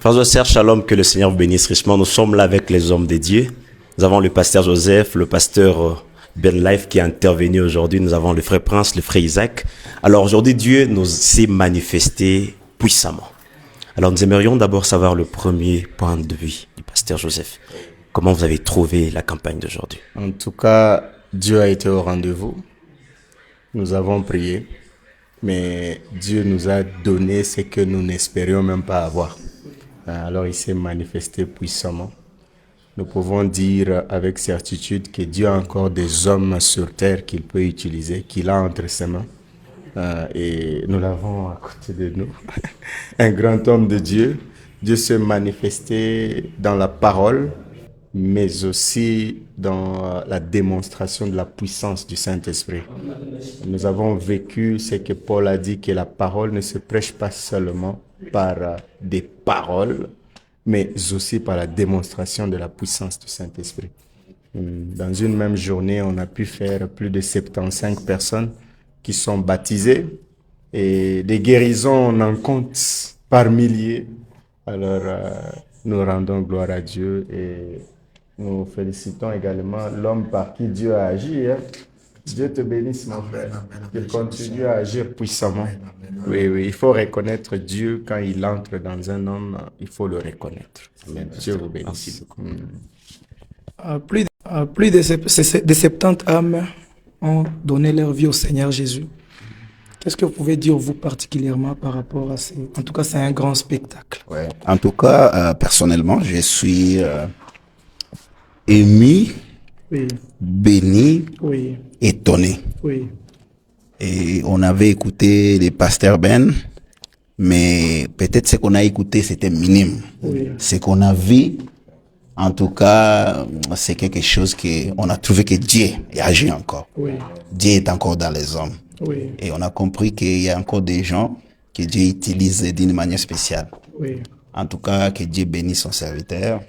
Frères et sœurs, shalom, que le Seigneur vous bénisse richement. Nous sommes là avec les hommes de Dieu. Nous avons le pasteur Joseph, le pasteur Ben Life qui est intervenu aujourd'hui. Nous avons le frère Prince, le frère Isaac. Alors aujourd'hui, Dieu nous s'est manifesté puissamment. Alors nous aimerions d'abord savoir le premier point de vue du pasteur Joseph. Comment vous avez trouvé la campagne d'aujourd'hui? En tout cas, Dieu a été au rendez-vous. Nous avons prié, mais Dieu nous a donné ce que nous n'espérions même pas avoir. Alors il s'est manifesté puissamment. Nous pouvons dire avec certitude que Dieu a encore des hommes sur terre qu'il peut utiliser, qu'il a entre ses mains. Et nous l'avons à côté de nous. Un grand homme de Dieu. Dieu s'est manifesté dans la parole, mais aussi dans la démonstration de la puissance du Saint-Esprit. Nous avons vécu ce que Paul a dit, que la parole ne se prêche pas seulement par des paroles, mais aussi par la démonstration de la puissance du Saint-Esprit. Dans une même journée, on a pu faire plus de 75 personnes qui sont baptisées et des guérisons, on en compte par milliers. Alors, nous rendons gloire à Dieu et nous félicitons également l'homme par qui Dieu a agi. Dieu te bénisse, mon frère. Il continue à agir puissamment. Oui, il faut reconnaître Dieu quand il entre dans un homme, il faut le reconnaître. Amen. Dieu vous bénisse. Plus de 70 âmes ont donné leur vie au Seigneur Jésus. Qu'est-ce que vous pouvez dire, vous, particulièrement, par rapport à ces... En tout cas, c'est un grand spectacle. Ouais. En tout cas, personnellement, je suis ému, Oui, béni, oui, étonné. oui, Et on avait écouté les pasteurs Ben, mais peut-être ce qu'on a écouté, c'était minime. oui. Ce qu'on a vu, en tout cas, c'est quelque chose qu'on a trouvé que Dieu agit encore. Oui, Dieu est encore dans les hommes. oui, Et on a compris qu'il y a encore des gens que Dieu utilise d'une manière spéciale. oui. En tout cas, que Dieu bénisse son serviteur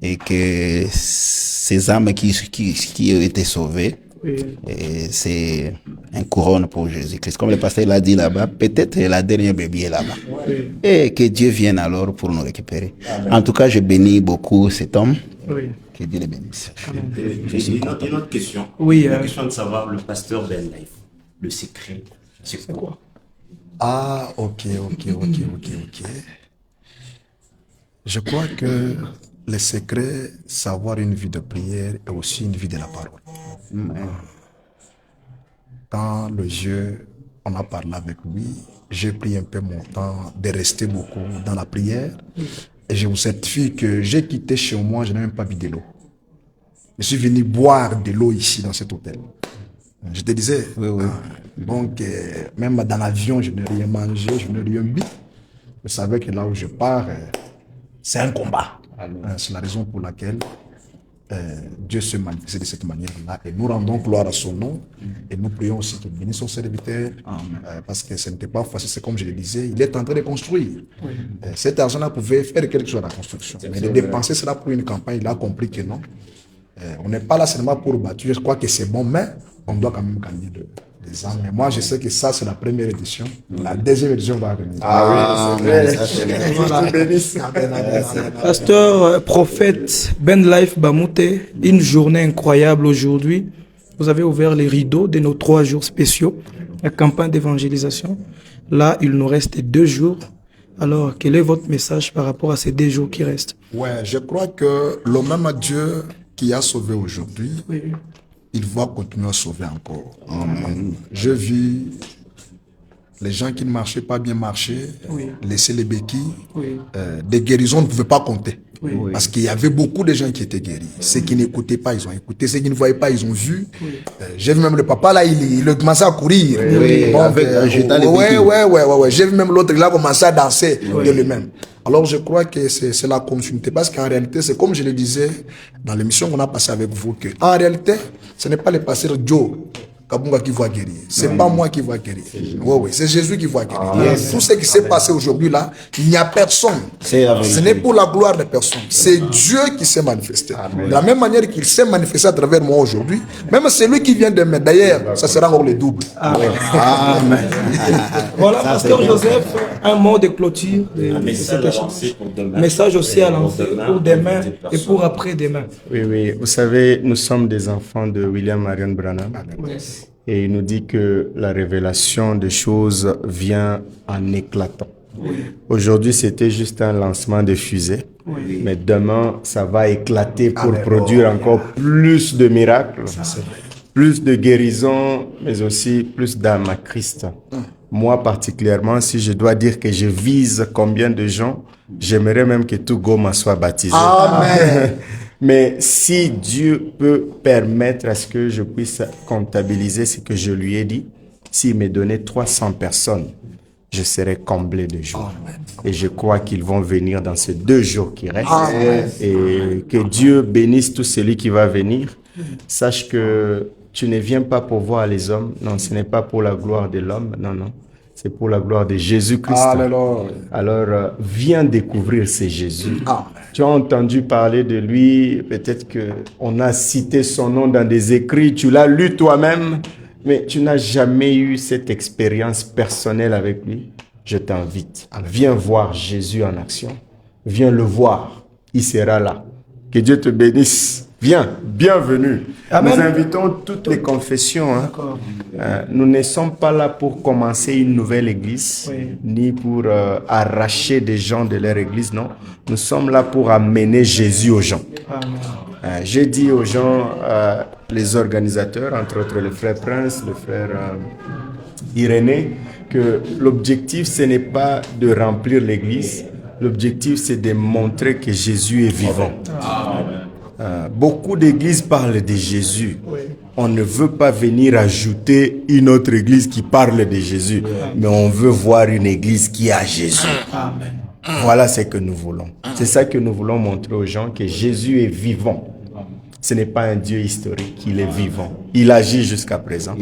et que ces âmes qui ont été sauvées, Oui. et c'est un couronne pour Jésus-Christ. Comme le pasteur l'a dit là-bas, peut-être la dernière bébé est là-bas. Oui. Et que Dieu vienne alors pour nous récupérer. Amen. En tout cas, je bénis beaucoup cet homme. Oui. Que Dieu le bénisse. Une autre question. Oui, La question de savoir le pasteur Ben Life, le secret, c'est quoi? Ah, ok. Je crois que le secret, c'est avoir une vie de prière et aussi une vie de la parole. Quand le Dieu, on a parlé avec lui, j'ai pris un peu mon temps de rester beaucoup dans la prière. Et je vous certifie que j'ai quitté chez moi, je n'ai même pas bu de l'eau. Je suis venu boire de l'eau ici dans cet hôtel. Je te disais, donc même dans l'avion, je n'ai rien mangé, je n'ai rien bu. Je savais que là où je pars, c'est un combat. C'est la raison pour laquelle Dieu se manifeste de cette manière-là. Et nous rendons gloire à son nom. Et nous prions aussi qu'il bénisse son serviteur. Parce que ce n'était pas facile, c'est comme je le disais, il est en train de construire. Cet argent-là pouvait faire quelque chose à la construction. Mais de dépenser cela pour une campagne, il a compris que non. On n'est pas là seulement pour bâtir, je crois que c'est bon, mais on doit quand même gagner des âmes. Mais moi, je sais que ça, c'est la première édition. La deuxième édition va venir. Pasteur, prophète Ben Life Bamute, une journée incroyable aujourd'hui. Vous avez ouvert les rideaux de nos 3 jours spéciaux, la campagne d'évangélisation. Là, il nous reste 2 jours. Alors, quel est votre message par rapport à ces 2 jours qui restent? Ouais, je crois que le même Dieu qui a sauvé aujourd'hui, il va continuer à sauver encore. Je vis les gens qui ne marchaient pas bien marcher, laisser les béquilles. Des guérisons ne pouvaient pas compter. Parce qu'il y avait beaucoup de gens qui étaient guéris. Ceux qui n'écoutaient pas, ils ont écouté. Ceux qui ne voyaient pas, ils ont vu. J'ai vu même le papa là, il a commencé à courir. J'ai vu même l'autre, il a commencé à danser de lui-même. Alors je crois que c'est la continuité. Parce qu'en réalité, c'est comme je le disais dans l'émission qu'on a passée avec vous, que en réalité, ce n'est pas le pasteur Joe Kabunga qui va guérir. C'est pas moi qui va guérir. Oui, c'est Jésus qui va guérir. Tout ce qui s'est passé aujourd'hui là, il n'y a personne. Ce n'est pour la gloire de personne. C'est Dieu qui s'est manifesté. De la même manière qu'il s'est manifesté à travers moi aujourd'hui, même celui qui vient demain, d'ailleurs, ça sera encore le double. Amen. Voilà, Pasteur Joseph, un mot de clôture de cet échange. Message aussi à lancer pour demain et pour après-demain. Oui, vous savez, nous sommes des enfants de William Marion Branham. Et il nous dit que la révélation des choses vient en éclatant. Aujourd'hui, c'était juste un lancement de fusée. Mais demain, ça va éclater pour produire encore plus de miracles, plus de guérisons, mais aussi plus d'âmes à Christ. Moi, particulièrement, si je dois dire que je vise combien de gens, j'aimerais même que tout Goma soit baptisé. Amen. Mais si Dieu peut permettre à ce que je puisse comptabiliser ce que je lui ai dit, s'il me donnait 300 personnes, je serai comblé de joie. Et je crois qu'ils vont venir dans ces 2 jours qui restent. Et que Dieu bénisse tout celui qui va venir. Sache que tu ne viens pas pour voir les hommes. Non, ce n'est pas pour la gloire de l'homme. Non. C'est pour la gloire de Jésus-Christ. Alors, viens découvrir ce Jésus. Tu as entendu parler de lui. Peut-être qu'on a cité son nom dans des écrits. Tu l'as lu toi-même. Mais tu n'as jamais eu cette expérience personnelle avec lui. Je t'invite. Viens voir Jésus en action. Viens le voir. Il sera là. Que Dieu te bénisse. Viens, bienvenue. Amen. Nous invitons toutes les confessions. Nous ne sommes pas là pour commencer une nouvelle église, ni pour arracher des gens de leur église, non. Nous sommes là pour amener Jésus aux gens. J'ai dit aux gens, les organisateurs, entre autres le frère Prince, le frère Irénée, que l'objectif, ce n'est pas de remplir l'église. L'objectif, c'est de montrer que Jésus est vivant. Beaucoup d'églises parlent de Jésus. On ne veut pas venir ajouter une autre église qui parle de Jésus, mais on veut voir une église qui a Jésus. Voilà ce que nous voulons. C'est ça que nous voulons montrer aux gens, que Jésus est vivant. Ce n'est pas un Dieu historique, il est vivant. Il agit jusqu'à présent.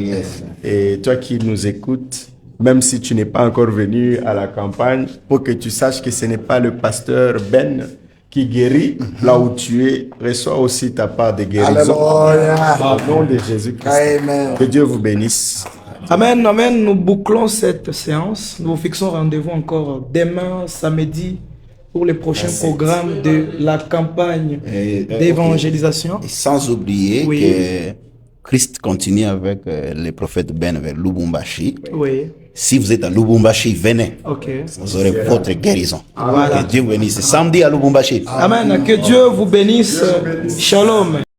Et toi qui nous écoutes, même si tu n'es pas encore venu à la campagne, pour que tu saches que ce n'est pas le pasteur Ben qui guérit, là où tu es, reçois aussi ta part de guérison. Au nom de Jésus-Christ. Que Dieu vous bénisse. Amen, amen. Nous bouclons cette séance. Nous vous fixons rendez-vous encore demain, samedi, pour les prochains programmes de la campagne d'évangélisation. Et sans oublier que Christ continue avec les prophètes Ben vers Lubumbashi. Si vous êtes à Lubumbashi, venez. Vous aurez votre guérison. Que Dieu vous bénisse. Samedi à Lubumbashi. Amen. Que Dieu vous bénisse. Shalom.